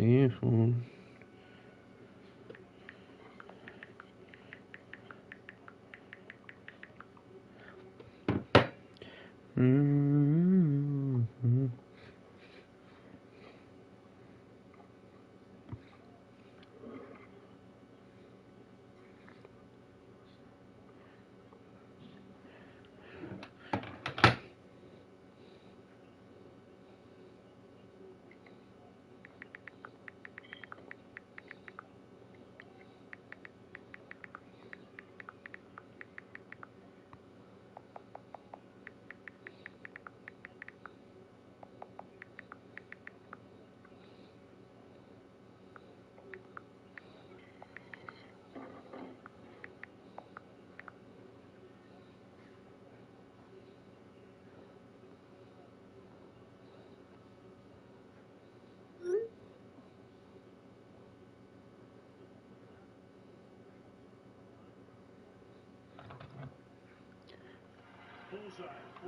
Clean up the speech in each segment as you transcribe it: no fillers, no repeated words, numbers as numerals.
Yeah, fool. Mm-hmm.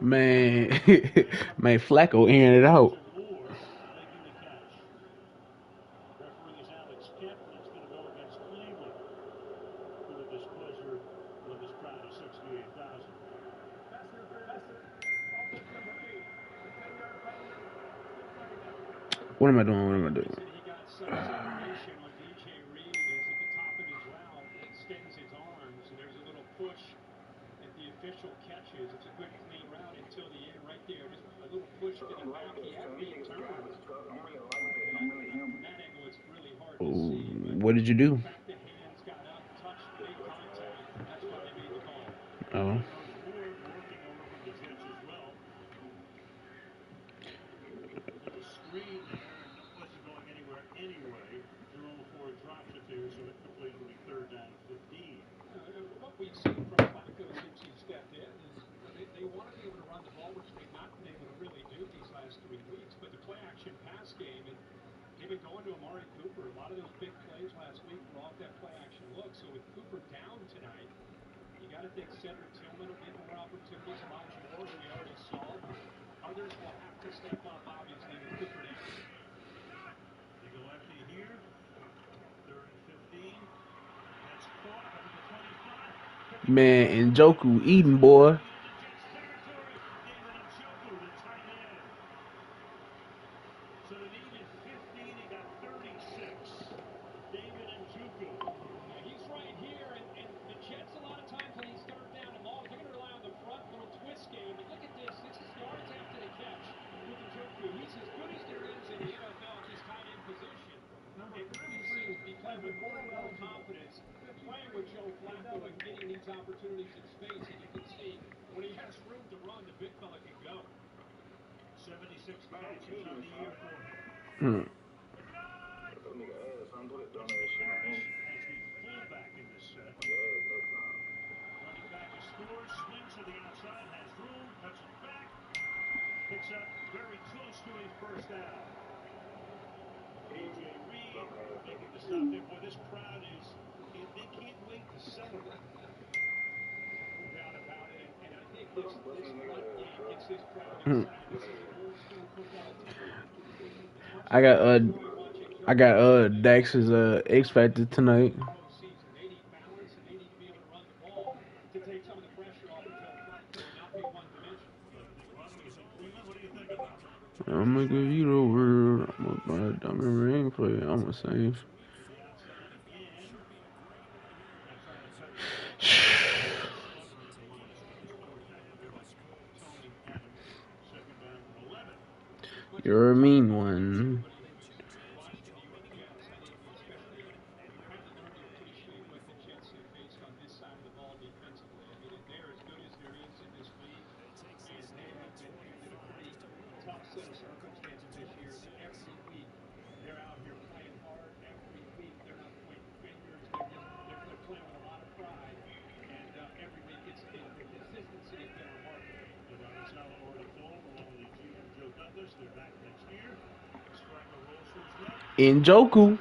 Man, man, Flacco airing it out. What am I doing? What am I doing? Oh, what did you do? Oh. Man, Njoku eating, boy. Hmm. Hmm. I got Dax's X Factor tonight. I'm gonna give you the word. I'm gonna buy a diamond ring for you. I'm gonna save. You're a mean one. Njoku.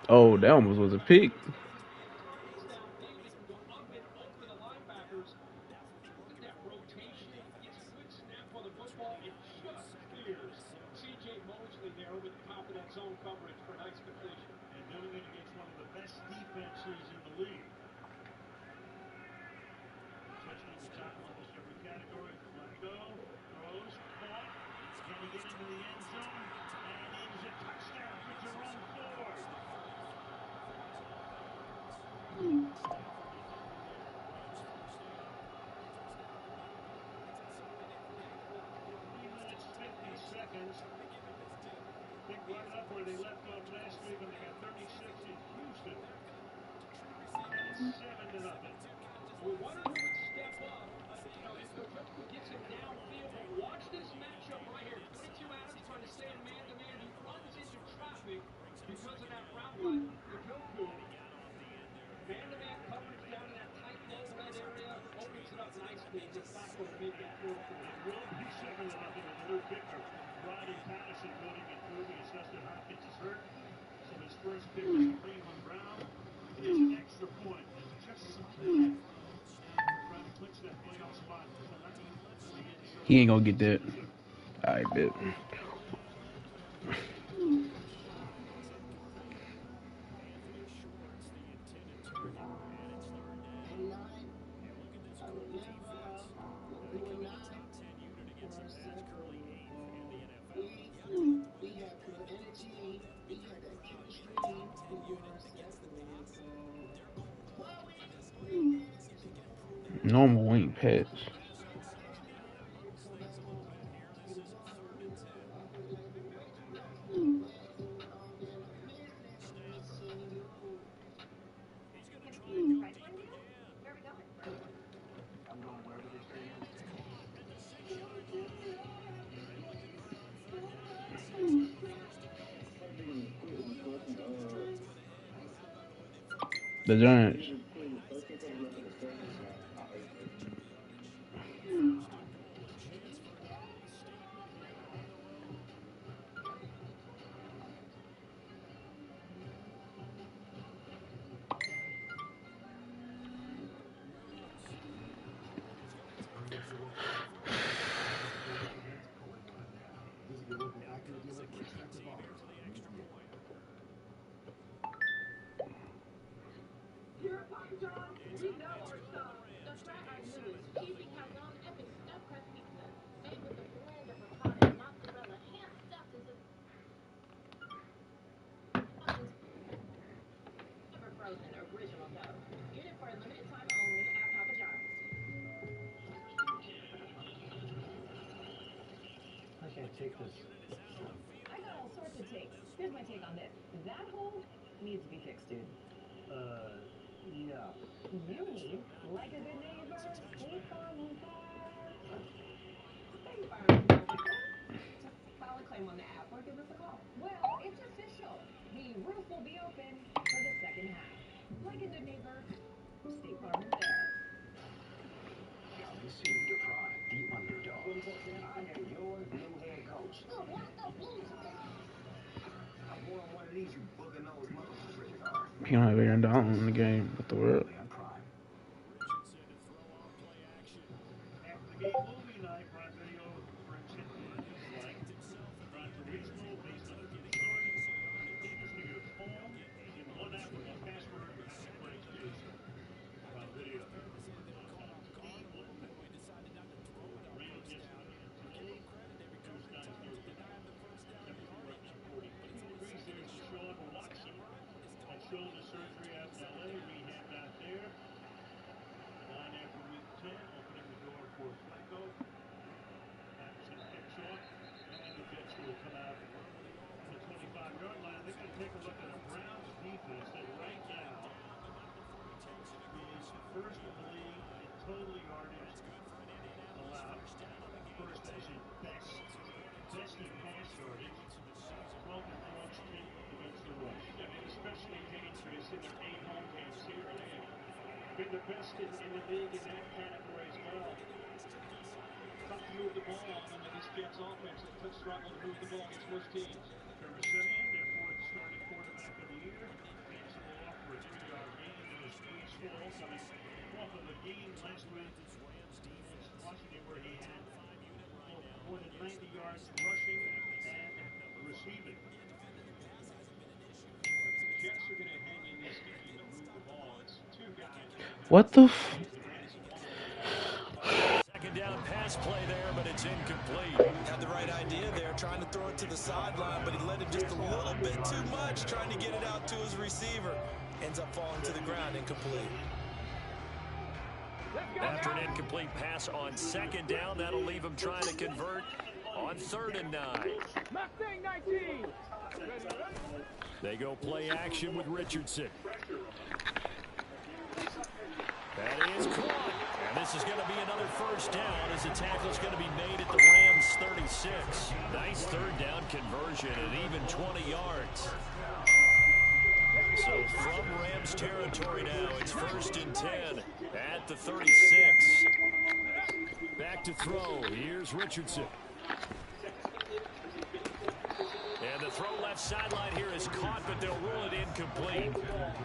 Oh, that almost was a pick. He ain't gonna get that. I bet. Normal wing pass. The Giants. He don't have Aaron Donald in the game with the world. What the f... Second down pass play there, but it's incomplete. Had the right idea there, trying to throw it to the sideline, but he led it just a little bit too much, trying to get it out to his receiver. Ends up falling to the ground, incomplete. After an incomplete pass on second down, that'll leave him trying to convert on 3rd and 9. They go play action with Richardson. That is caught. And this is going to be another first down as the tackle is going to be made at the Rams 36. Nice 3rd down conversion and even 20 yards. So from Rams territory now, it's 1st and 10 at the 36. Back to throw. Here's Richardson. And the throw left sideline here is caught, but they'll rule it incomplete.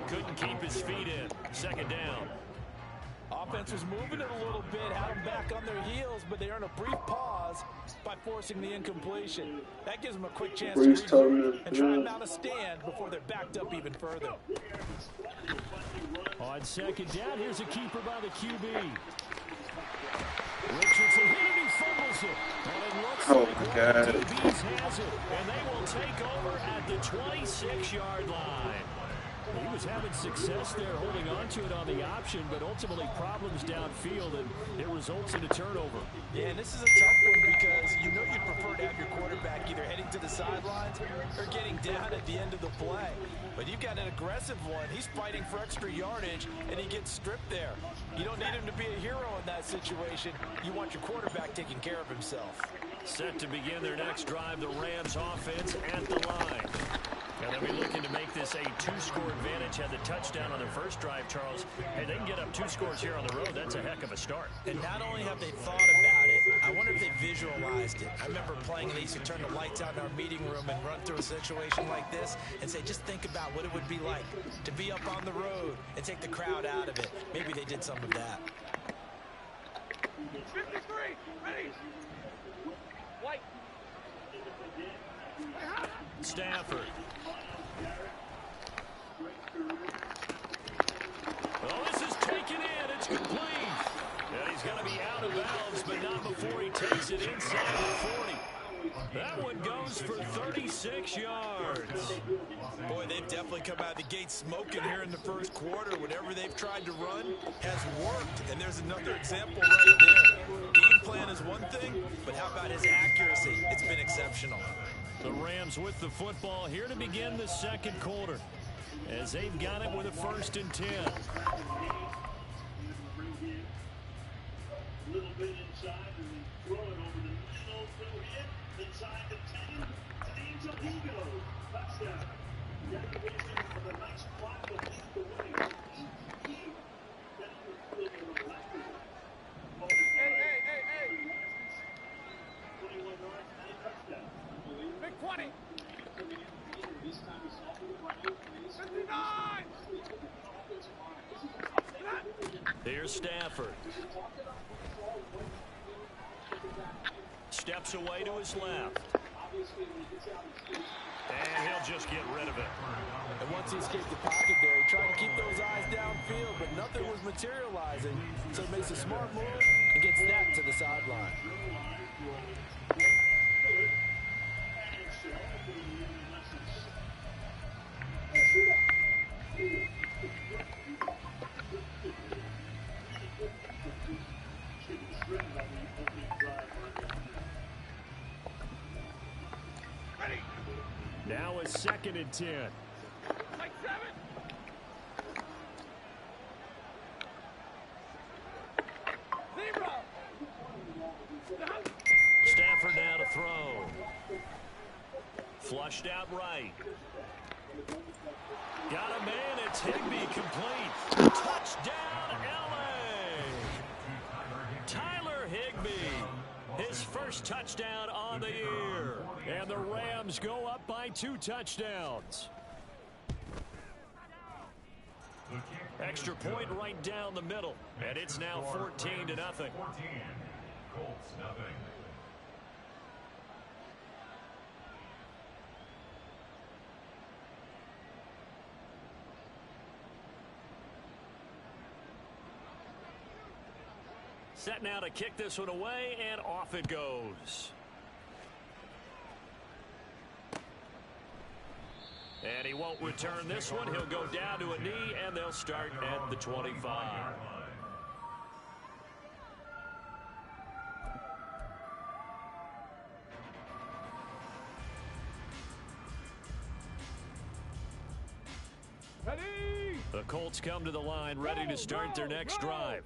Couldn't keep his feet in. 2nd down. Offense was moving it a little bit, had them back on their heels, but they earn a brief pause by forcing the incompletion. That gives them a quick chance to regroup and try and mount a stand before they're backed up even further. On 2nd down, here's a keeper by the QB. Richardson hit it, he fumbles it. And it looks like one of the DBs has it. And they will take over at the 26-yard line. He was having success there holding on to it on the option, but ultimately problems downfield, and it results in a turnover. Yeah, and this is a tough one because you know you'd prefer to have your quarterback either heading to the sidelines or getting down at the end of the play. But you've got an aggressive one. He's fighting for extra yardage, and he gets stripped there. You don't need him to be a hero in that situation. You want your quarterback taking care of himself. Set to begin their next drive, the Rams offense at the line. And they'll be looking to make this a 2-score advantage. Had the touchdown on their first drive, Charles. Hey, they can get up 2 scores here on the road. That's a heck of a start. And not only have they thought about it, I wonder if they visualized it. I remember playing and they used to turn the lights out in our meeting room and run through a situation like this and say, just think about what it would be like to be up on the road and take the crowd out of it. Maybe they did some of that. 53, ready. White. Stafford. Oh, this is taken in. It's complete. And he's going to be out of bounds, but not before he takes it inside the 40. That one goes for 36 yards. Boy, they've definitely come out of the gate smoking here in the first quarter. Whatever they've tried to run has worked. And there's another example right there. Game plan is one thing, but how about his accuracy? It's been exceptional. The Rams with the football here to begin the second quarter, as they've got it with a 1st and 10. Little bit inside and then throw it over the middle, throw hit inside the 10 to the end zone. He goes. Touchdown. Graduation of a nice block to lead the way. Hey. 21 yards and a touchdown. Big 20. 59. Here's Stafford. Steps away to his left. And he'll just get rid of it. And once he escaped the pocket there, he tried to keep those eyes downfield, but nothing was materializing. So he makes a smart move and gets that to the sideline. Now it's 2nd and 10. Like 7. Zero. Stafford now to throw. Flushed out right. Got a man. It's Higbee complete. Touchdown, LA. Tyler Higbee. His first touchdown on the year. And the Rams go up by 2 touchdowns. Extra point right down the middle. And it's now 14-0. 14. Colts, nothing. Set now to kick this one away, and off it goes. And he won't return this one. He'll go down to a knee, and they'll start at the 25. Ready? The Colts come to the line ready to start their next drive.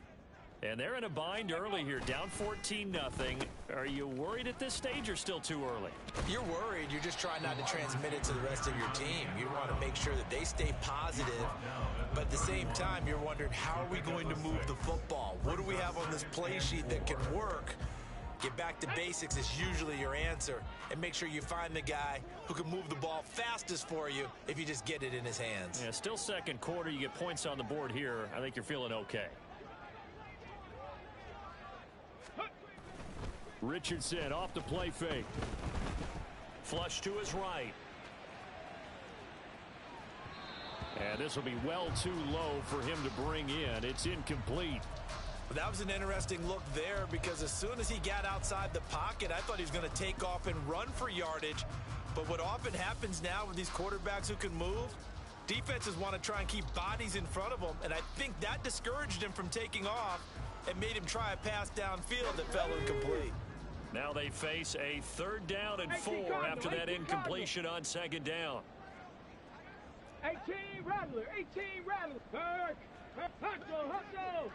And they're in a bind early here, down 14-0. Are you worried at this stage or still too early? You're worried. You're just trying not to transmit it to the rest of your team. You want to make sure that they stay positive. But at the same time, you're wondering, how are we going to move the football? What do we have on this play sheet that can work? Get back to basics is usually your answer. And make sure you find the guy who can move the ball fastest for you if you just get it in his hands. Yeah, still second quarter. You get points on the board here. I think you're feeling okay. Richardson off the play fake. Flush to his right. And this will be well too low for him to bring in. It's incomplete. That was an interesting look there, because as soon as he got outside the pocket, I thought he was going to take off and run for yardage. But what often happens now with these quarterbacks who can move, defenses want to try and keep bodies in front of them, and I think that discouraged him from taking off and made him try a pass downfield that fell incomplete. Now they face a 3rd down and 4 after that incompletion on 2nd down. 18 Rattler, 18 Rattler. Hustle.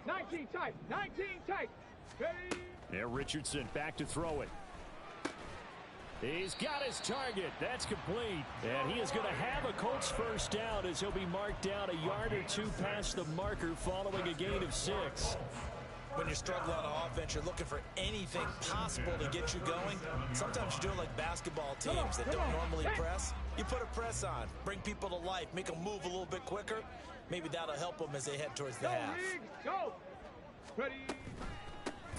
19 tight, 19 tight. Ready? Yeah, Richardson back to throw it. He's got his target. That's complete. And he is going to have a Colts 1st down as he'll be marked down a yard or two past the marker following a gain of 6. When you're struggling on offense, you're looking for anything possible to get you going. Sometimes you do it like basketball teams that don't normally press. You put a press on, bring people to life, make them move a little bit quicker. Maybe that'll help them as they head towards the half. Go. Ready?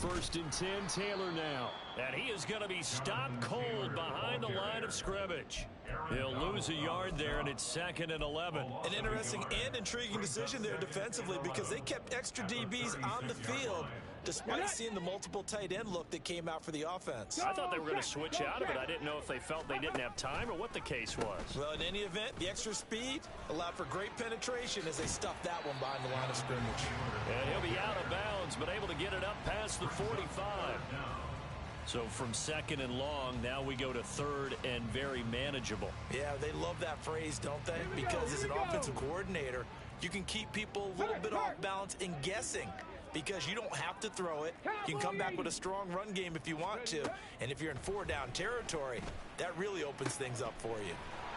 1st and 10, Taylor now. And he is going to be stopped cold behind the line of scrimmage. He'll lose a yard there, and it's 2nd and 11. An interesting and intriguing decision there defensively, because they kept extra DBs on the field despite seeing the multiple tight end look that came out for the offense. I thought they were going to switch out of it. I didn't know if they felt they didn't have time or what the case was. Well, in any event, the extra speed allowed for great penetration as they stuffed that one behind the line of scrimmage. And he'll be out of bounds, but able to get it up past the 45. So from 2nd and long, now we go to 3rd and very manageable. Yeah, they love that phrase, don't they? Because as an offensive coordinator, you can keep people a little bit off balance and guessing, because you don't have to throw it. You can come back with a strong run game if you want to. And if you're in 4-down territory, that really opens things up for you.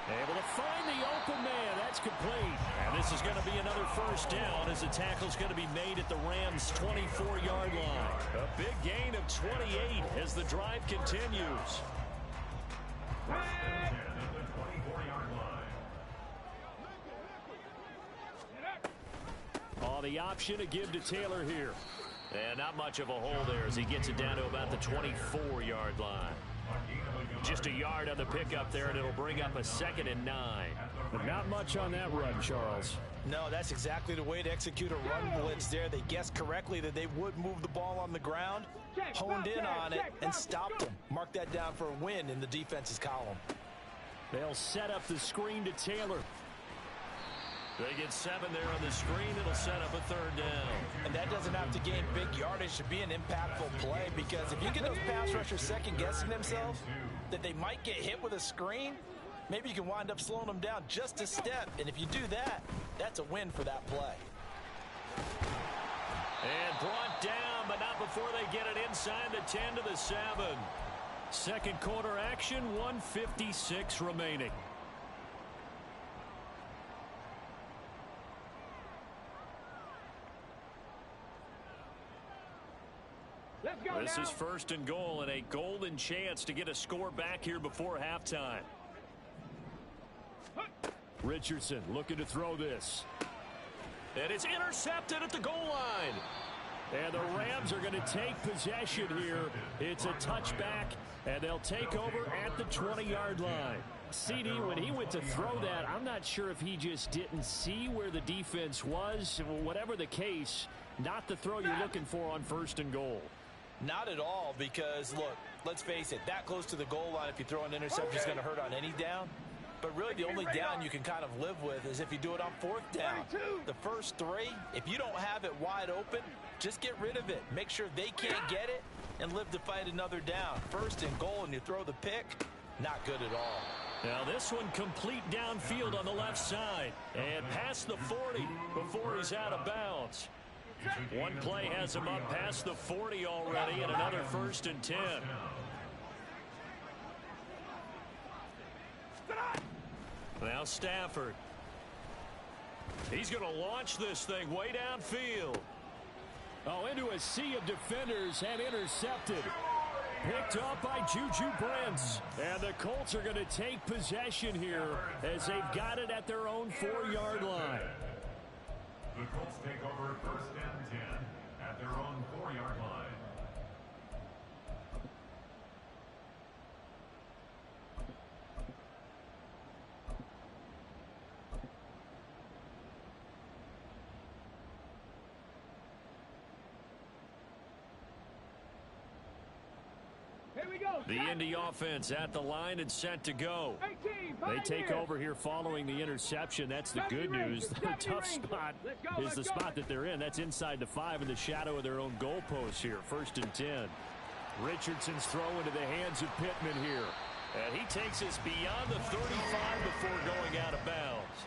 Able to find the open man. That's complete. And this is going to be another 1st down as the tackle's going to be made at the Rams' 24-yard line. A big gain of 28 as the drive continues. Oh, the option to give to Taylor here. And not much of a hole there as he gets it down to about the 24-yard line. Just a yard on the pickup there, and it'll bring up a 2nd and 9. But not much on that run, Charles. No, that's exactly the way to execute a run blitz there. They guessed correctly that they would move the ball on the ground, honed in on it, and stopped them. Mark that down for a win in the defense's column. They'll set up the screen to Taylor. They get 7 there on the screen. It'll set up a 3rd down. And that doesn't have to gain big yardage to be an impactful play, because if you get those pass rushers second-guessing themselves that they might get hit with a screen, maybe you can wind up slowing them down just a step. And if you do that, that's a win for that play. And brought down, but not before they get it inside the 10 to the 7. 2nd quarter action, 1:56 remaining. Let's go This now. is 1st and goal and a golden chance to get a score back here before halftime. Richardson looking to throw this. And it's intercepted at the goal line. And the Rams are going to take possession here. It's a touchback, and they'll take over at the 20-yard line. CD, when he went to throw that, I'm not sure if he just didn't see where the defense was. Whatever the case, not the throw you're looking for on 1st and goal. Not at all, because, look, let's face it, that close to the goal line, if you throw an interception, is going to hurt on any down. But really, the only down you can kind of live with is if you do it on 4th down. The first 3, if you don't have it wide open, just get rid of it. Make sure they can't get it and live to fight another down. 1st and goal, and you throw the pick, not good at all. Now this one complete downfield on the left side. And past the 40 before he's out of bounds. One play has him up past the 40 already, and another 1st and 10. Now Stafford. He's going to launch this thing way downfield. Oh, into a sea of defenders and intercepted. Picked up by Juju Brents. And the Colts are going to take possession here as they've got it at their own 4-yard line. The Colts take over 1st and 10 at their own 4-yard line. The Indy offense at the line and set to go. They take over here following the interception. That's the good news. The tough spot is the spot that they're in. That's inside the 5 in the shadow of their own goalpost here. 1st and 10. Richardson's throw into the hands of Pittman here. And he takes us beyond the 35 before going out of bounds.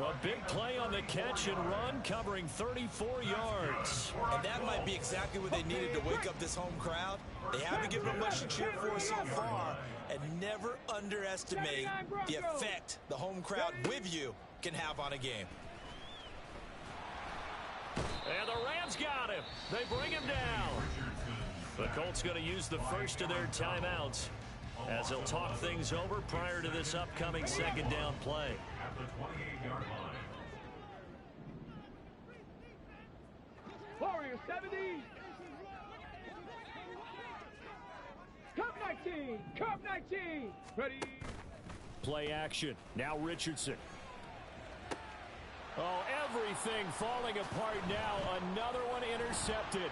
A big play on the catch and run, covering 34 yards. And that might be exactly what they needed to wake up this home crowd. They haven't given them much to cheer for so far. And never underestimate the effect the home crowd with you can have on a game. And the Rams got him. They bring him down. The Colts going to use the first of their timeouts as they'll talk things over prior to this upcoming 2nd down play. At the 28-yard line. Warriors 70. Cup 19. Cup 19. Ready. Play action. Now Richardson. Oh, everything falling apart now. Another one intercepted.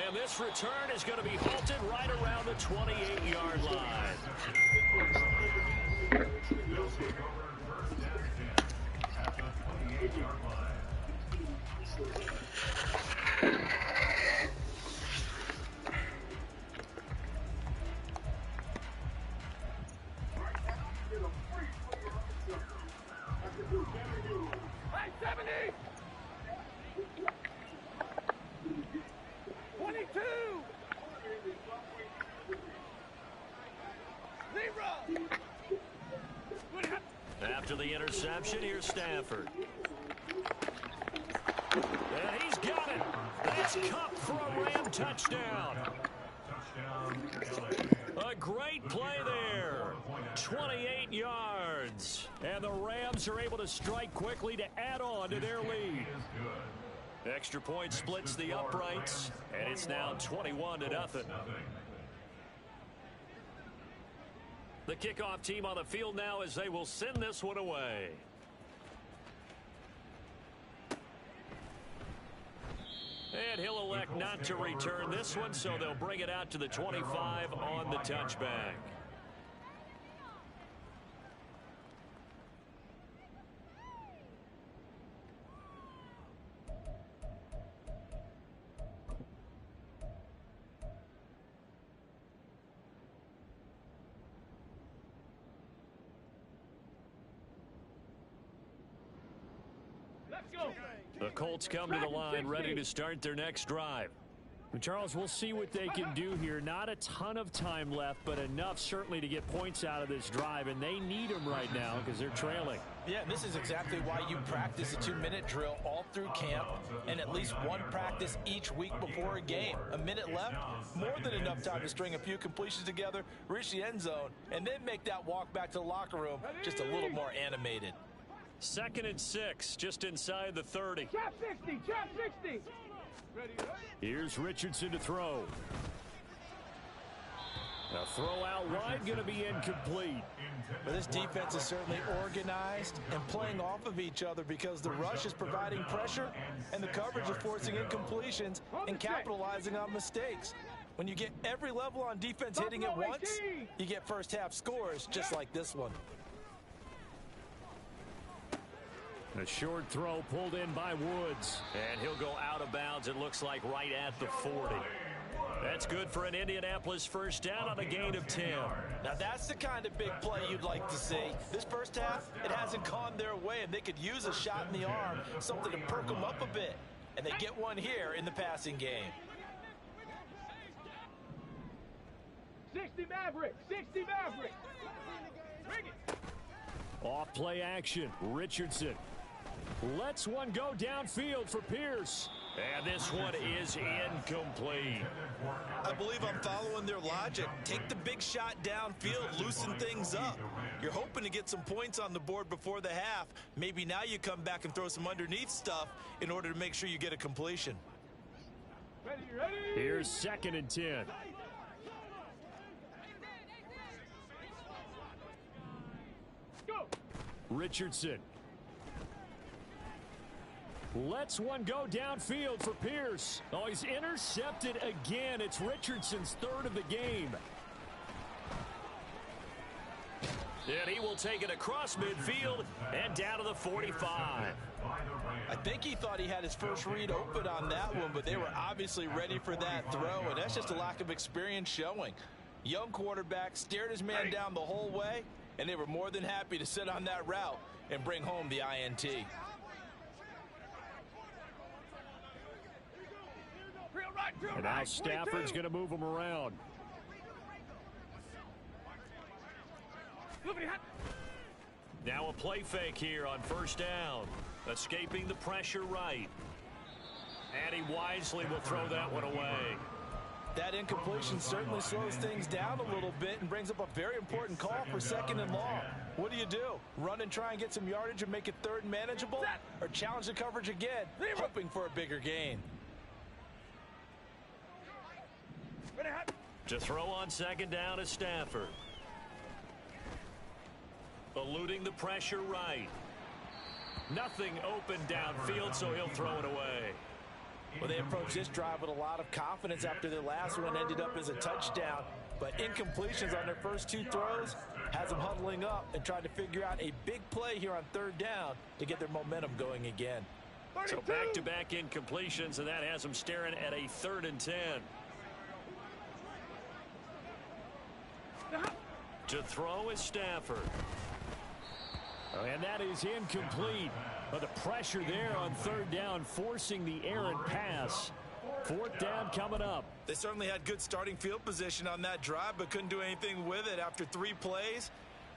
And this return is going to be halted right around the 28-yard line. They'll take over 1st and 10 at the 28-yard line. Hey, 70. 22. 0. After the interception, here's Stafford. And he's got it. That's Cup for a Ram touchdown. A great play there. 28 yards. And the Rams are able to strike quickly to add on to their lead. Extra point splits the uprights, and it's now 21-0. The kickoff team on the field now as they will send this one away. And he'll elect not to return this one, so they'll bring it out to the 25 on the touchback. Let's go. The Colts come to the line ready to start their next drive. Charles, we'll see what they can do here. Not a ton of time left, but enough certainly to get points out of this drive, and they need them right now because they're trailing. Yeah, and this is exactly why you practice a 2-minute drill all through camp and at least one practice each week before a game. A minute left, more than enough time to string a few completions together, reach the end zone, and then make that walk back to the locker room just a little more animated. 2nd and 6, just inside the 30. Trap 60, trap 60. Ready, ready. Here's Richardson to throw. A throw out wide, going to be incomplete. But this defense is certainly organized and playing off of each other because the rush is providing pressure and the coverage is forcing incompletions and capitalizing on mistakes. When you get every level on defense hitting at once, you get first half scores just like this one. A short throw pulled in by Woods. And he'll go out of bounds, it looks like, right at the 40. That's good for an Indianapolis first down on a gain of 10. Now that's the kind of big play you'd like to see. This first half, it hasn't gone their way, and they could use a shot in the arm, something to perk them up a bit. And they get one here in the passing game. 60 Maverick, 60 Maverick. Bring it. Off play action. Richardson lets one go downfield for Pierce. And this one is incomplete. I believe I'm following their logic. Take the big shot downfield, loosen things up. You're hoping to get some points on the board before the half. Maybe now you come back and throw some underneath stuff in order to make sure you get a completion. Ready, ready. Here's 2nd and 10. Go. Richardson lets one go downfield for Pierce. Oh, he's intercepted again. It's Richardson's 3rd of the game. And he will take it across midfield and down to the 45. I think he thought he had his first read open on that one, but they were obviously ready for that throw, and that's just a lack of experience showing. Young quarterback stared his man down the whole way, and they were more than happy to sit on that route and bring home the INT. And now Stafford's going to move him around. Now a play fake here on first down. Escaping the pressure right. And he wisely will throw that one away. That incompletion certainly slows things down a little bit and brings up a very important call for 2nd and long. What do? Run and try and get some yardage and make it 3rd and manageable? Or challenge the coverage again, hoping for a bigger gain? To throw on 2nd down is Stafford. Eluding the pressure right. Nothing open downfield, so he'll throw it away. Well, they approached this drive with a lot of confidence after their last one ended up as a touchdown. But incompletions on their first 2 throws has them huddling up and trying to figure out a big play here on 3rd down to get their momentum going again. 32. So back-to-back incompletions, and that has them staring at a 3rd and 10. To throw is Stafford. And that is incomplete. But the pressure there on 3rd down, forcing the errant pass. 4th down coming up. They certainly had good starting field position on that drive, but couldn't do anything with it after 3 plays.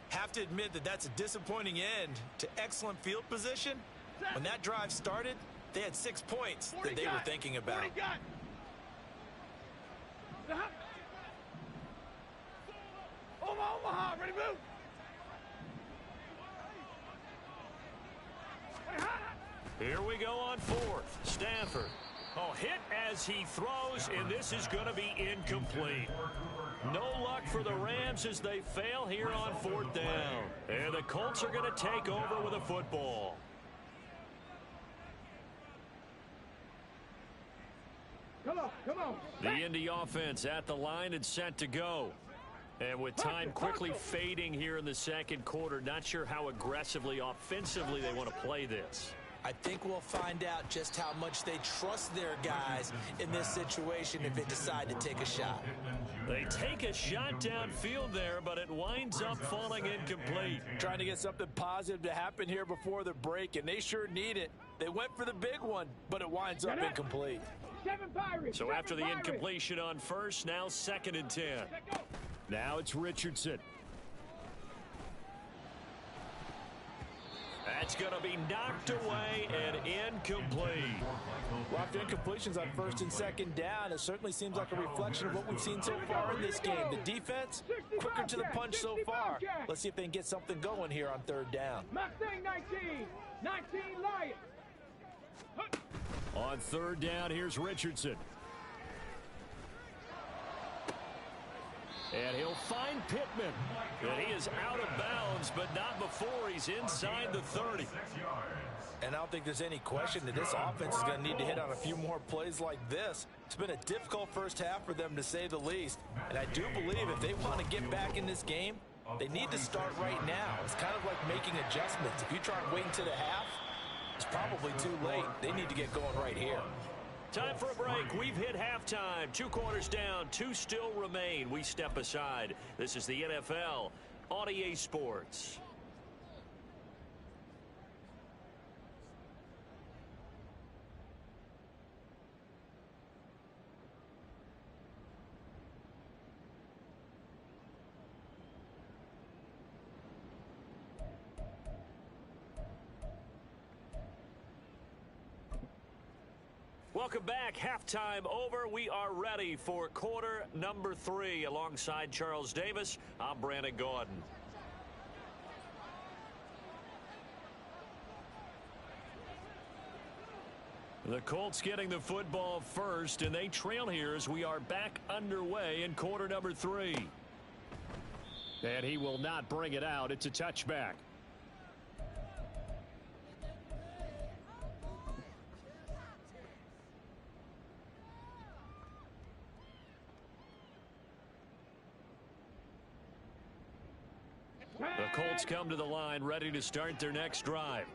Have to admit that that's a disappointing end to excellent field position. When that drive started, they had 6 points that they were thinking about. Omaha, ready, move. Here we go on 4th. Stafford. Oh, hit as he throws, and this is going to be incomplete. No luck for the Rams as they fail here on 4th down. And the Colts are going to take over with a football. Come on, come on. The Indy offense at the line and set to go. And with time quickly fading here in the 2nd quarter, not sure how aggressively, offensively they want to play this. I think we'll find out just how much they trust their guys in this situation if they decide to take a shot. They take a shot downfield there, but it winds up falling incomplete. Trying to get something positive to happen here before the break, and they sure need it. They went for the big one, but it winds up incomplete. 7 Pirates. So 7 after the Pirates. incompletion on first, now 2nd and 10. Let go. Now it's Richardson. That's going to be knocked away and incomplete. Well, after incompletions on 1st and 2nd down, it certainly seems like a reflection of what we've seen so far in this game. The defense, quicker to the punch so far. Let's see if they can get something going here on 3rd down. Mustang 19. 19 Lions. On 3rd down, here's Richardson. And he'll find Pittman. And he is out of bounds, but not before he's inside the 30. And I don't think there's any question that this offense is going to need to hit on a few more plays like this. It's been a difficult first half for them, to say the least. And I do believe if they want to get back in this game, they need to start right now. It's kind of like making adjustments. If you try and wait until the half, it's probably too late. They need to get going right here. Time for a break. We've hit halftime. 2 quarters down. 2 still remain. We step aside. This is the NFL on EA Sports. Welcome back. Halftime over. We are ready for quarter number 3. Alongside Charles Davis, I'm Brandon Gordon. The Colts getting the football first, and they trail here as we are back underway in quarter number 3. And he will not bring it out. It's a touchback. The Colts come to the line ready to start their next drive.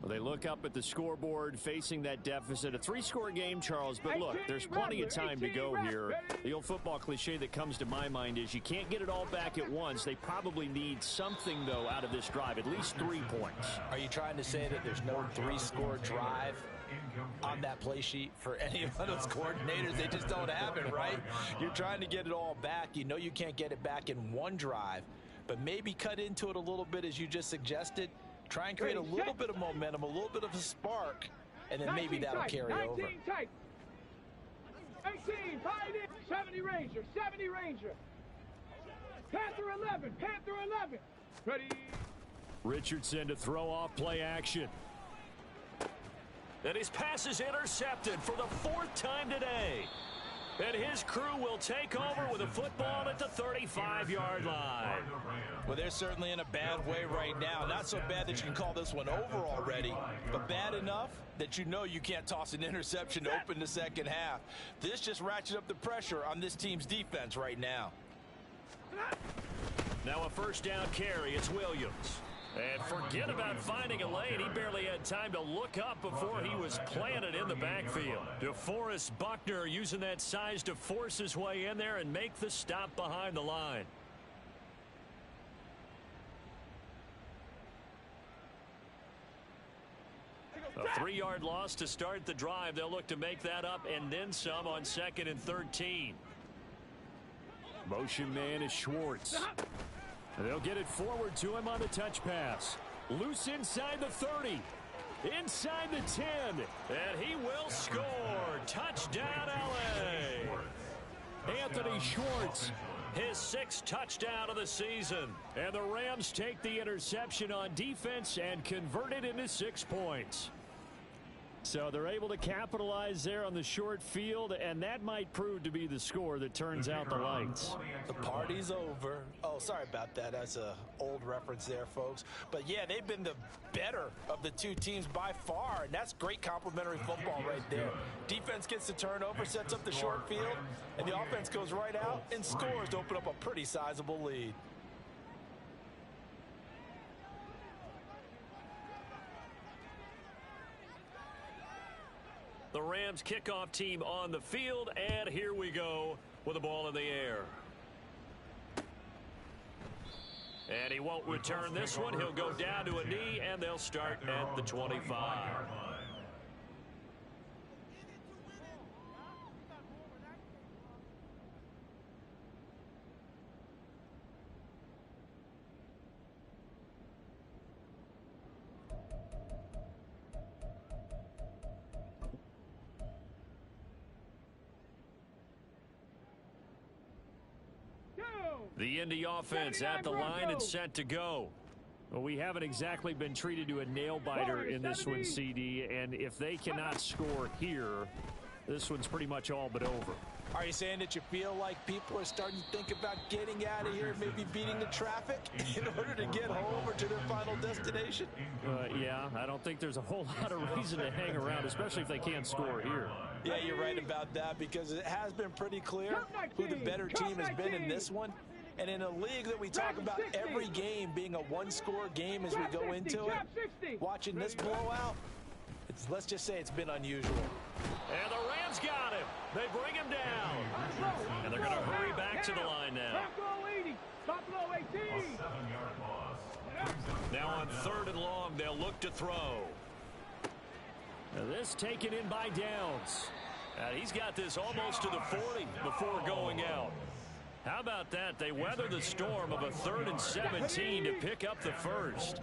Well, they look up at the scoreboard facing that deficit. A 3-score game, Charles, but look, there's plenty of time to go here. The old football cliche that comes to my mind is you can't get it all back at once. They probably need something, though, out of this drive, at least 3 points. Are you trying to say that there's no 3-score drive on that play sheet for any of those coordinators? They just don't have it, right? You're trying to get it all back. You know you can't get it back in one drive, but maybe cut into it a little bit as you just suggested. Try and create a little bit of momentum, a little bit of a spark, and then maybe that'll carry over. 19 tight. 18 Pioneer. 70 Ranger. 70 Ranger. Panther 11. Panther 11. Ready. Richardson to throw off play action. And his pass is intercepted for the 4th time today. And his crew will take over with a football at the 35-yard line. Well, they're certainly in a bad way right now. Not so bad that you can call this one over already, but bad enough that you know you can't toss an interception to open the second half. This just ratchets up the pressure on this team's defense right now. Now a 1st down carry. It's Williams. And forget about finding a lane. He barely had time to look up before he was planted in the backfield. DeForest Buckner using that size to force his way in there and make the stop behind the line. A 3-yard loss to start the drive. They'll look to make that up and then some on 2nd and 13. Motion man is Schwartz. They'll get it forward to him on the touch pass. Loose inside the 30. Inside the 10. And he will score. Touchdown, L.A. Anthony Schwartz, his 6th touchdown of the season. And the Rams take the interception on defense and convert it into 6 points. So they're able to capitalize there on the short field, and that might prove to be the score that turns out the lights. The party's over. Oh, sorry about that. That's an old reference there, folks. But, yeah, they've been the better of the 2 teams by far, and that's great complimentary football right there. Defense gets the turnover, sets up the short field, and the offense goes right out and scores to open up a pretty sizable lead. The Rams kickoff team on the field, and here we go with the ball in the air. And he won't return this one. He'll go down to a knee, and they'll start at the 25. The Indy offense at the line and set to go. Well, we haven't exactly been treated to a nail-biter in this one, CD, and if they cannot score here, this one's pretty much all but over. Are you saying that you feel like people are starting to think about getting out of here, maybe beating the traffic in order to get home or to their final destination? Yeah, I don't think there's a whole lot of reason to hang around, especially if they can't score here. Yeah, you're right about that, because it has been pretty clear who the better team has been in this one. And in a league that we talk about every game being a one-score game as we go into it, watching this blowout, let's just say it's been unusual. And the Rams got him. They bring him down. And they're going to hurry back to the line now. Now on 3rd and long, they'll look to throw. Now this taken in by Downs. He's got this almost to the 40 before going out. How about that? They weather the storm of a 3rd and 17 to pick up the first.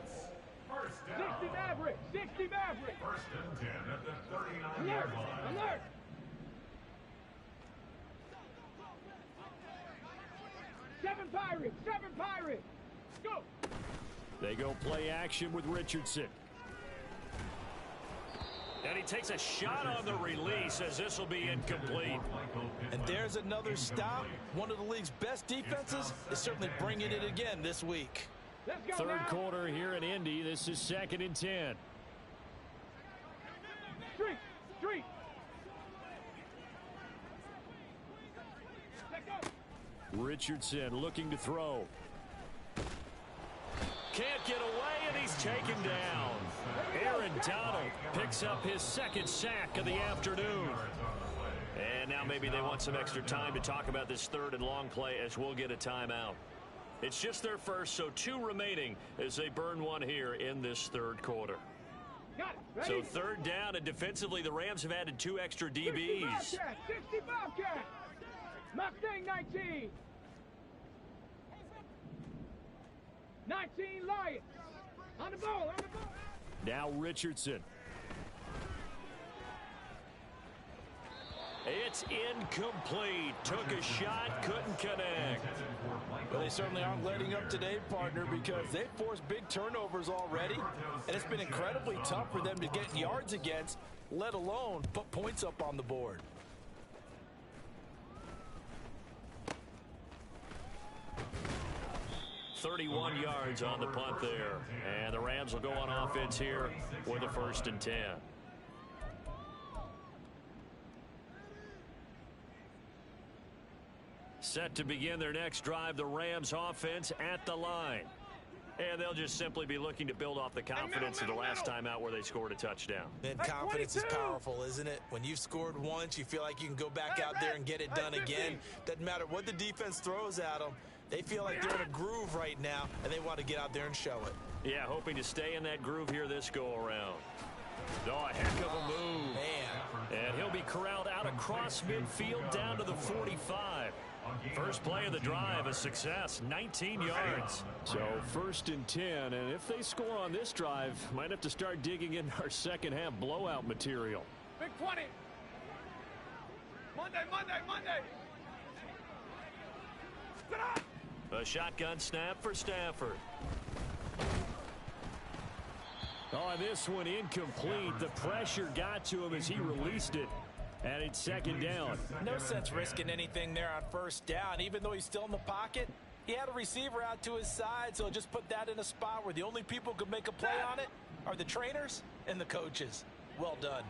60 Maverick, 60 Maverick. 1st and 10 at the 39-yard line. Alert. Seven Pirates. Go. They go play action with Richardson. And he takes a shot on the release as this will be incomplete. And there's another stop. One of the league's best defenses is certainly bringing it again this week. Third quarter here in Indy. This is 2nd and 10. Street. Richardson looking to throw. Can't get away, and he's taken down. Aaron Donald picks up his 2nd sack of the afternoon. And now maybe they want some extra time to talk about this 3rd and long play as we'll get a timeout. It's just their first, so 2 remaining as they burn one here in this 3rd quarter. So 3rd down, and defensively the Rams have added 2 extra DBs. 60 Bobcat. Mustang 19. 19 Lions. On the ball. Now Richardson. It's incomplete. Took a shot, couldn't connect. Well, they certainly aren't letting up today, partner, because they've forced big turnovers already, and it's been incredibly tough for them to get yards against, let alone put points up on the board. .31 yards on the punt there. And the Rams will go on offense here with a 1st and 10. Set to begin their next drive, the Rams offense at the line. And they'll just simply be looking to build off the confidence of the last time out where they scored a touchdown. And confidence is powerful, isn't it? When you've scored once, you feel like you can go back out there and get it done again. Doesn't matter what the defense throws at them. They feel like they're in a groove right now, and they want to get out there and show it. Yeah, hoping to stay in that groove here this go-around. Oh, a heck of a move. Man. And he'll be corralled out across midfield down to the 45. First play of the drive, a success, 19 yards. So 1st and 10, and if they score on this drive, might have to start digging in our second half blowout material. Big 20. Monday. A shotgun snap for Stafford. Oh, this one incomplete. The pressure got to him as he released it. And it's 2nd down. No sense risking anything there on 1st down. Even though he's still in the pocket, he had a receiver out to his side, so just put that in a spot where the only people who can make a play on it are the trainers and the coaches. Well done.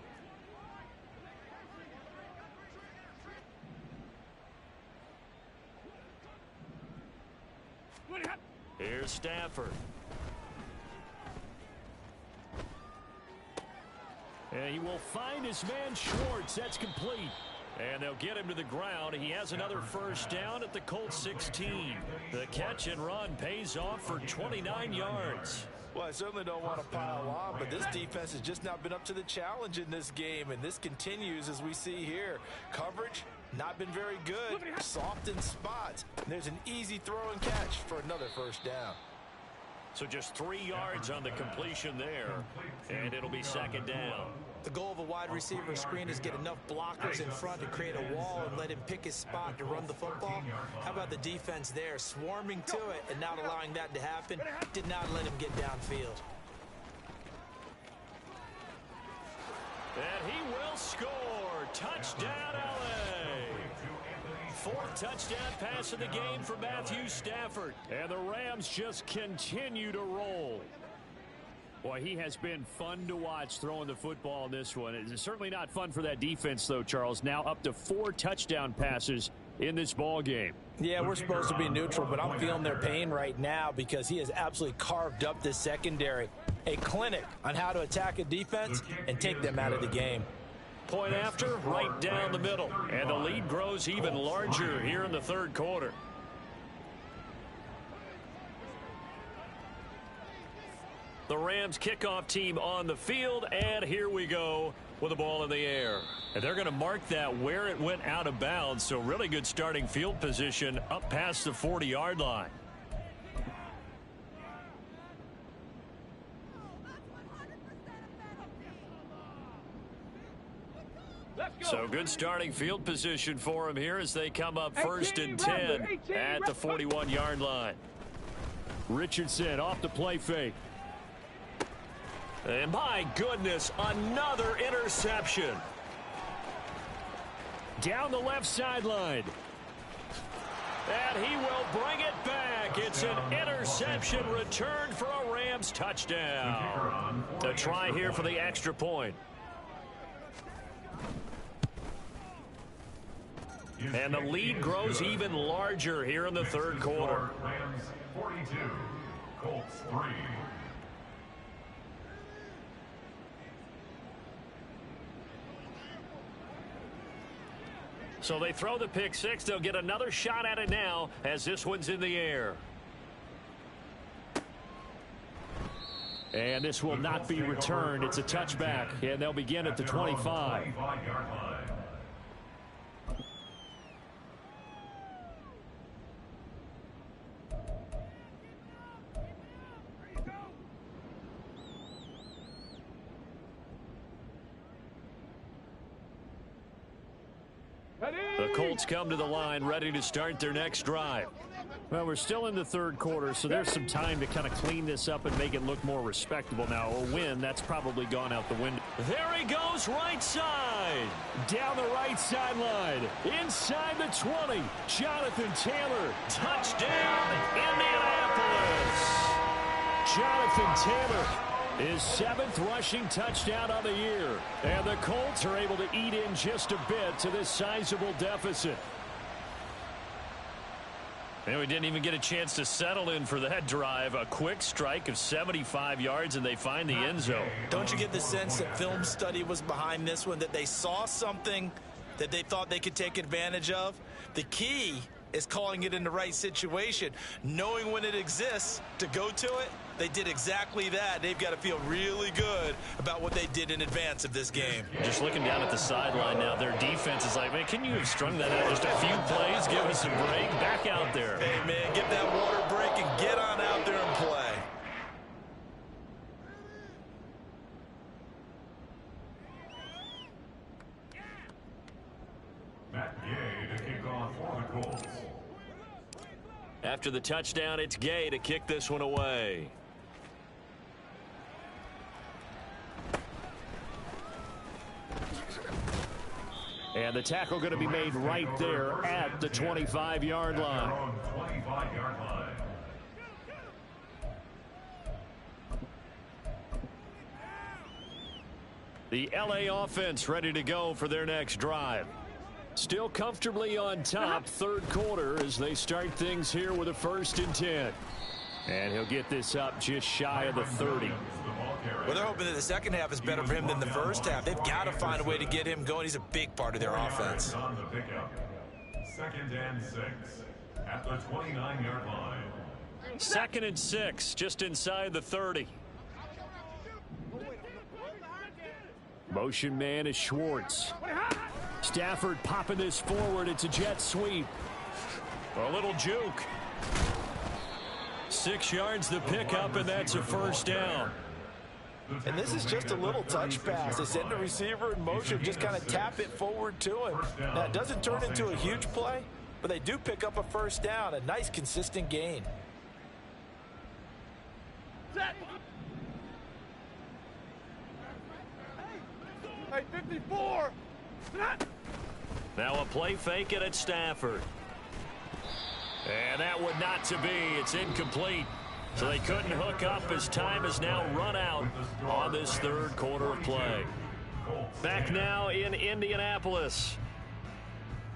Here's Stafford. And he will find his man Schwartz. That's complete. And they'll get him to the ground. He has another 1st down at the Colts 16. The catch and run pays off for 29 yards. Well, I certainly don't want to pile on, but this defense has just not been up to the challenge in this game, and this continues as we see here. Coverage, not been very good. Soft in spots. And there's an easy throw and catch for another 1st down. So just 3 yards on the completion there, and it'll be second down. The goal of a wide receiver screen is get enough blockers in front to create a wall and let him pick his spot to run the football. How about the defense there, swarming to it and not allowing that to happen? Did not let him get downfield. And he will score. Touchdown, LA. 4th touchdown pass of the game for Matthew Stafford. And the Rams just continue to roll. Boy, he has been fun to watch throwing the football in this one. It's certainly not fun for that defense, though, Charles. Now up to 4 touchdown passes in this ball game. Yeah, we're supposed to be neutral, but I'm feeling their pain right now because he has absolutely carved up this secondary. A clinic on how to attack a defense and take them out of the game. Point after, right down the middle. And the lead grows even larger here in the 3rd quarter. The Rams kickoff team on the field, and here we go with the ball in the air. And they're going to mark that where it went out of bounds, so really good starting field position up past the 40-yard line. So good starting field position for him here as they come up 1st and 10 at the 41-yard line. Richardson off the play fake. And my goodness, another interception. Down the left sideline. And he will bring it back. It's an interception returned for a Rams touchdown. A try here for the extra point. And the lead grows even larger here in the 3rd quarter. Rams 42, Colts 3. So they throw the pick 6. They'll get another shot at it now as this one's in the air. And this will not be returned. It's a touchback, and they'll begin at the 25. The Colts come to the line ready to start their next drive. Well, we're still in the 3rd quarter, so there's some time to kind of clean this up and make it look more respectable now. A win, that's probably gone out the window. There he goes, right side. Down the right sideline. Inside the 20. Jonathan Taylor. Touchdown, Indianapolis. Jonathan Taylor. His 7th rushing touchdown of the year. And the Colts are able to eat in just a bit to this sizable deficit. And we didn't even get a chance to settle in for that drive. A quick strike of 75 yards, and they find the end zone. Don't you get the sense that film study was behind this one, that they saw something that they thought they could take advantage of? The key is calling it in the right situation, knowing when it exists to go to it. They did exactly that. They've got to feel really good about what they did in advance of this game. Just looking down at the sideline now, their defense is like, man, can you have strung that out just a few plays? Give us a break. Back out there. Hey, man, get that water break and get on out there and play. Matt Gay to kick off for the Colts. After the touchdown, it's Gay to kick this one away. And the tackle going to be made right there at the 25-yard line. 25-yard line. The LA offense ready to go for their next drive. Still comfortably on top, 3rd quarter as they start things here with a 1st and 10. And he'll get this up just shy of the 30. Well, they're hoping that the second half is better for him than the first half. They've got to find a way to get him going. He's a big part of their offense. On the pickup. 2nd and 6 at the 29-yard line. 2nd and 6, just inside the 30. Motion man is Schwartz. Stafford popping this forward. It's a jet sweep. A little juke. 6 yards the pickup, and that's a first down. And this is just a little touch pass. They send the receiver in motion, just kind of tap it forward to him. Now, it doesn't turn into a huge play, but they do pick up a first down, a nice, consistent gain. Set. Hey, 54. Now a play fake it at Stafford. And that would not to be. It's incomplete. So they couldn't hook up as time has now run out on this third quarter of play. Back now in Indianapolis.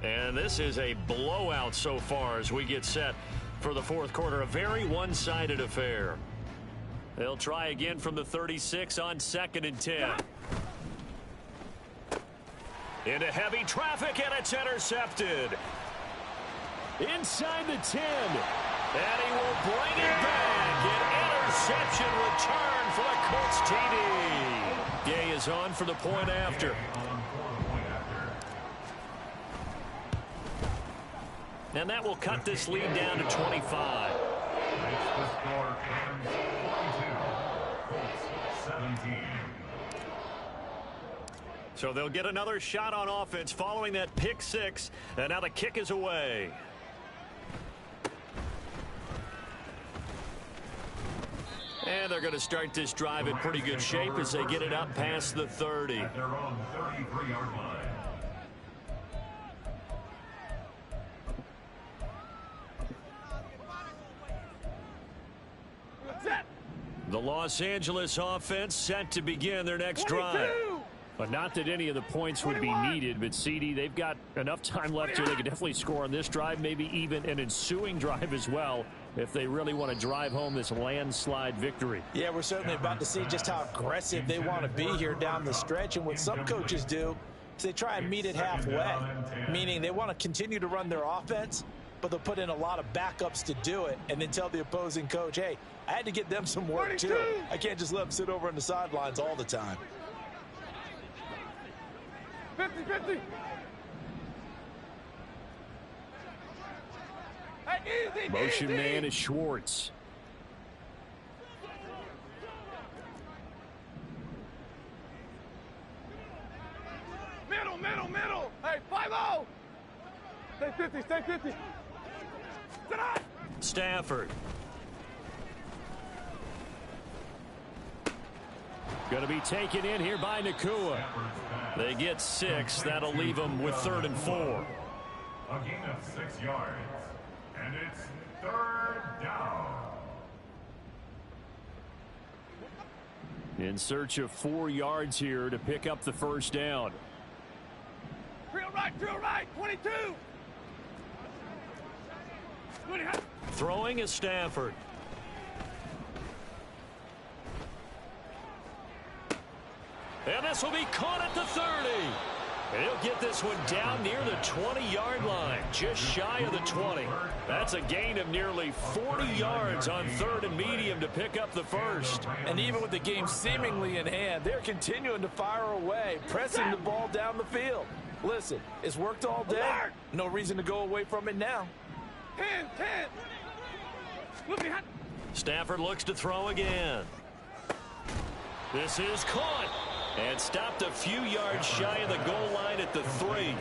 And this is a blowout so far as we get set for the fourth quarter. A very one-sided affair. They'll try again from the 36 on 2nd and 10. Into heavy traffic, and it's intercepted. Inside the 10. And he will bring it back. An interception return for the Colts TD. Gay is on for the point after. And that will cut this lead down to 25. So they'll get another shot on offense following that pick six. And now the kick is away. And they're going to start this drive in pretty good shape as they get it up past the 30. At their own 33-yard line. The Los Angeles offense set to begin their next drive. But not that any of the points would be needed, but CD, they've got enough time left here. They could definitely score on this drive, maybe even an ensuing drive as well, if they really want to drive home this landslide victory. Yeah, we're certainly about to see just how aggressive they want to be here down the stretch. And what some coaches do is they try and meet it halfway, meaning they want to continue to run their offense, but they'll put in a lot of backups to do it and then tell the opposing coach, hey, I had to get them some work too. I can't just let them sit over on the sidelines all the time. 50-50. Hey, easy, Motion easy. man is Schwartz. Middle. Hey, 5-0. Stay 50, stay 50. Sit up. Stafford. Going to be taken in here by Nakua. They get 6. That'll leave them with 3rd and 4. A gain of 6 yards. And it's 3rd down. In search of 4 yards here to pick up the first down. Drill right, 22. Throwing is Stafford. And this will be caught at the 30. And he'll get this one down near the 20-yard line, just shy of the 20. That's a gain of nearly 40 yards on 3rd and medium to pick up the first. And even with the game seemingly in hand, they're continuing to fire away, pressing the ball down the field. Listen, it's worked all day. No reason to go away from it now. 10. Stafford looks to throw again. This is caught. And stopped a few yards shy of the goal line at the 3.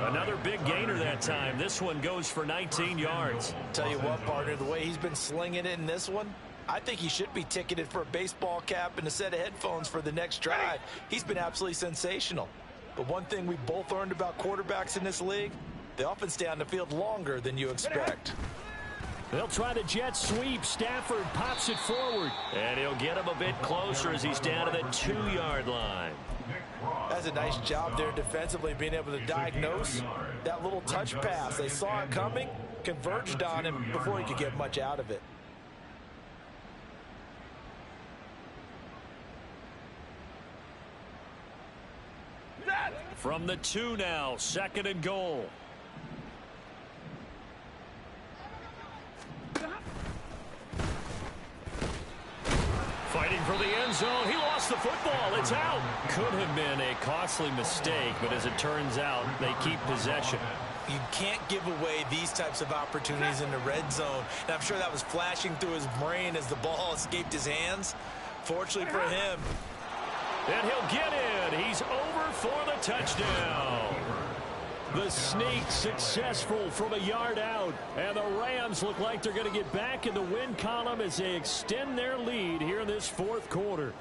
Another big gainer that time. This one goes for 19 yards. Tell you what, partner, the way he's been slinging it in this one, I think he should be ticketed for a baseball cap and a set of headphones for the next drive. He's been absolutely sensational. But one thing we both learned about quarterbacks in this league, they often stay on the field longer than you expect. They'll try the jet sweep. Stafford pops it forward. And he'll get him a bit closer as he's down to the 2-yard line. That's a nice job there defensively, being able to diagnose that little touch pass. They saw it coming, converged on him before he could get much out of it. From the 2 now, 2nd and goal. Fighting for the end zone. He lost the football. It's out. Could have been a costly mistake, but as it turns out, they keep possession. You can't give away these types of opportunities in the red zone. And I'm sure that was flashing through his brain as the ball escaped his hands. Fortunately for him. And he'll get in. He's over for the touchdown. The sneak successful from a yard out. And the Rams look like they're going to get back in the win column as they extend their lead here in this fourth quarter.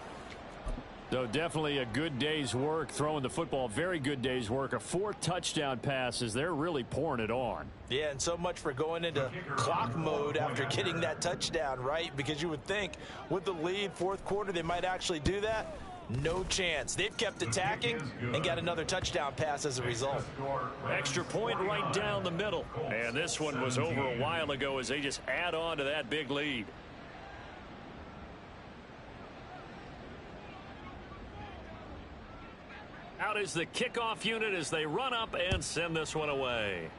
So definitely a good day's work throwing the football. Very good day's work. A 4th touchdown passes. They're really pouring it on. Yeah, and so much for going into clock mode after getting that touchdown, right? Because you would think with the lead, fourth quarter, they might actually do that. No chance. They've kept attacking and got another touchdown pass as a result. Extra point right down the middle. And this one was over a while ago as they just add on to that big lead. Out is the kickoff unit as they run up and send this one away.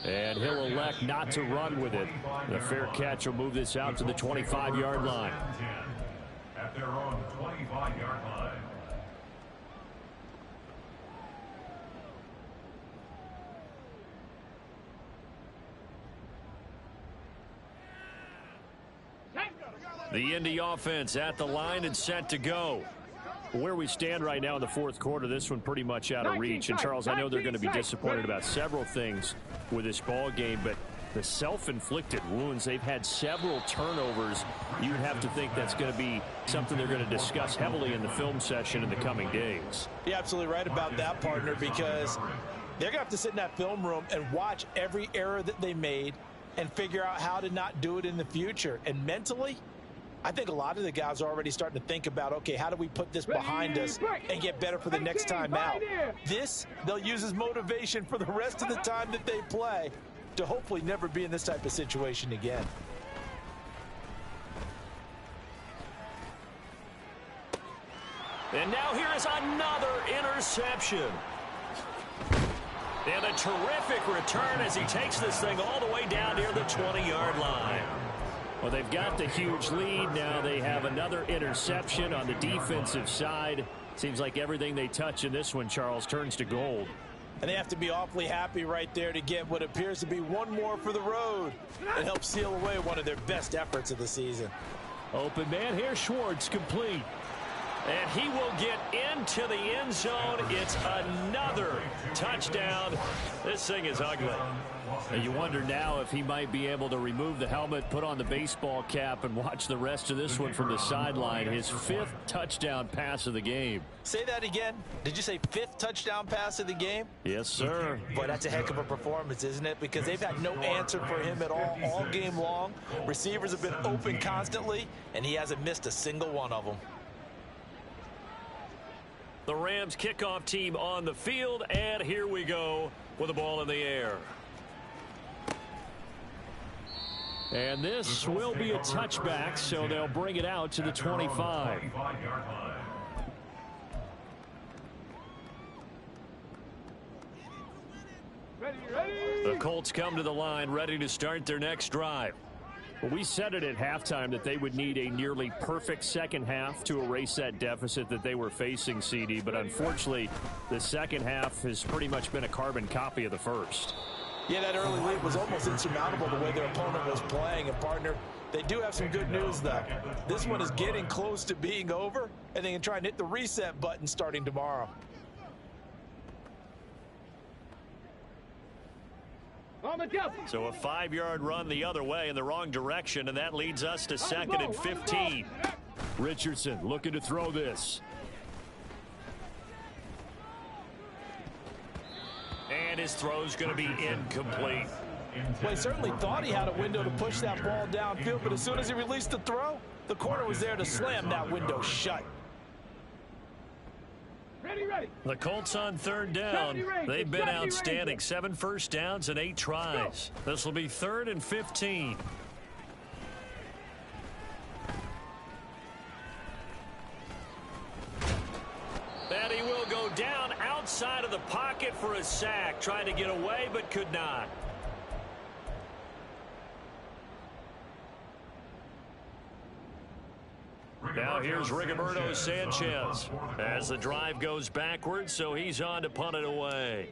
And he'll elect not to run with it. The fair catch will move this out to the 25-yard line. At their own 25-yard line. The Indy offense at the line and set to go. Where we stand right now in the fourth quarter, this one pretty much out of reach. And, Charles, I know they're going to be disappointed about several things with this ball game, but the self-inflicted wounds, they've had several turnovers. You'd have to think that's going to be something they're going to discuss heavily in the film session in the coming days. You're absolutely right about that, partner, because they're going to have to sit in that film room and watch every error that they made and figure out how to not do it in the future. And mentally, I think a lot of the guys are already starting to think about, okay, how do we put this behind us and get better for the next time out? This, they'll use as motivation for the rest of the time that they play to hopefully never be in this type of situation again. And now here is another interception. And a terrific return as he takes this thing all the way down near the 20-yard line. Well, they've got the huge lead. Now they have another interception on the defensive side. Seems like everything they touch in this one, Charles, turns to gold. And they have to be awfully happy right there to get what appears to be one more for the road and help seal away one of their best efforts of the season. Open man here, Schwartz, complete. And he will get into the end zone. It's another touchdown. This thing is ugly. And you wonder now if he might be able to remove the helmet, put on the baseball cap, and watch the rest of this one from the sideline. His 5th touchdown pass of the game. Say that again. Did you say 5th touchdown pass of the game? Yes, sir. Boy, that's a heck of a performance, isn't it? Because they've had no answer for him at all game long. Receivers have been open constantly, and he hasn't missed a single one of them. The Rams kickoff team on the field, and here we go with the ball in the air. And this will be a touchback, so they'll bring it out to the 25. The Colts come to the line ready to start their next drive. Well, we said it at halftime that they would need a nearly perfect second half to erase that deficit that they were facing, CD. But unfortunately, the second half has pretty much been a carbon copy of the first. Yeah, that early lead was almost insurmountable the way their opponent was playing. And, partner, they do have some good news, though. This one is getting close to being over, and they can try and hit the reset button starting tomorrow. So a 5-yard run the other way in the wrong direction, and that leads us to 2nd and 15. Richardson looking to throw this. And his throw's going to be incomplete. Well, he certainly thought he had a window to push that ball downfield, but as soon as he released the throw, the corner was there to slam that window shut. The Colts on 3rd down. They've been outstanding. 7 first downs and 8 tries. This will be 3rd and 15. And he will go down outside of the pocket for a sack. Trying to get away, but could not. Now here's Rigoberto Sanchez as the drive goes backwards, so he's on to punt it away.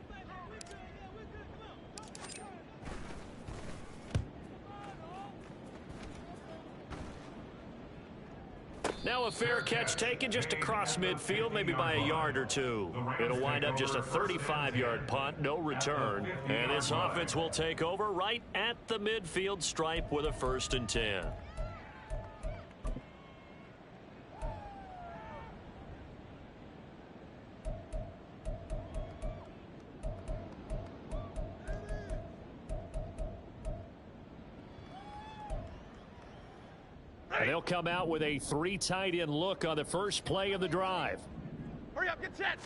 Now a fair catch taken just across midfield, maybe by a yard or two. It'll wind up just a 35-yard punt, no return. And this offense will take over right at the midfield stripe with a 1st and 10. And they'll come out with a 3 tight end look on the first play of the drive. Hurry up, get set.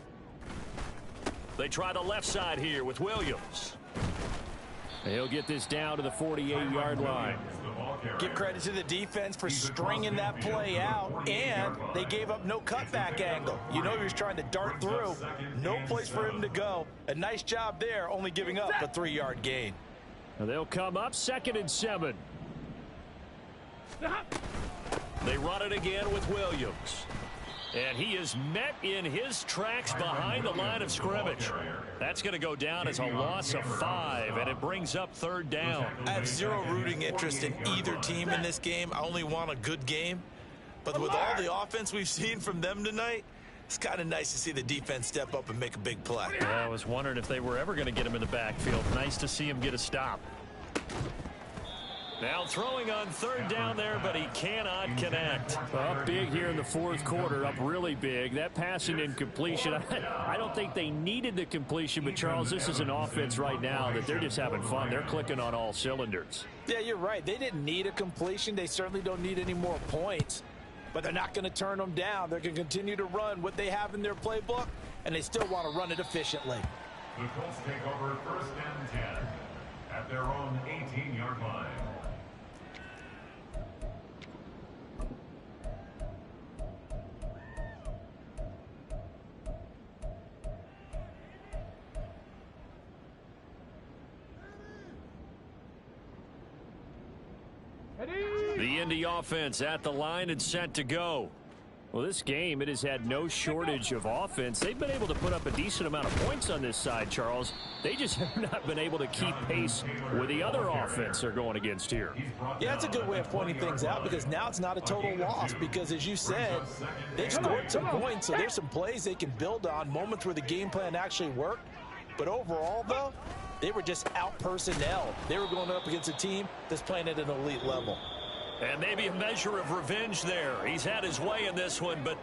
They try the left side here with Williams. He'll get this down to the 48-yard line. Give credit to the defense for stringing that play out, and they gave up no cutback angle. You know he was trying to dart through. No place for him to go. A nice job there, only giving up a 3-yard gain. And they'll come up 2nd and 7. They run it again with Williams. And he is met in his tracks behind the line of scrimmage. That's going to go down as a loss of 5, and it brings up 3rd down. I have zero rooting interest in either team in this game. I only want a good game. But with all the offense we've seen from them tonight, it's kind of nice to see the defense step up and make a big play. Yeah, I was wondering if they were ever going to get him in the backfield. Nice to see him get a stop. Now throwing on 3rd down there, but he cannot connect. Up big here in the 4th quarter, up really big. That passing incompletion, I don't think they needed the completion, but Charles, this is an offense right now that they're just having fun. They're clicking on all cylinders. Yeah, you're right. They didn't need a completion. They certainly don't need any more points, but they're not going to turn them down. They're going to continue to run what they have in their playbook, and they still want to run it efficiently. The Colts take over 1st and 10 at their own 18-yard line. The Indy offense at the line and set to go. Well, this game, it has had no shortage of offense. They've been able to put up a decent amount of points on this side, Charles. They just have not been able to keep pace with the other offense they're going against here. Yeah, that's a good way of pointing things out, because now it's not a total loss, because as you said, they've scored some points, so there's some plays they can build on, moments where the game plan actually worked. But overall, though, they were just out personnel. They were going up against a team that's playing at an elite level. And maybe a measure of revenge there. He's had his way in this one, but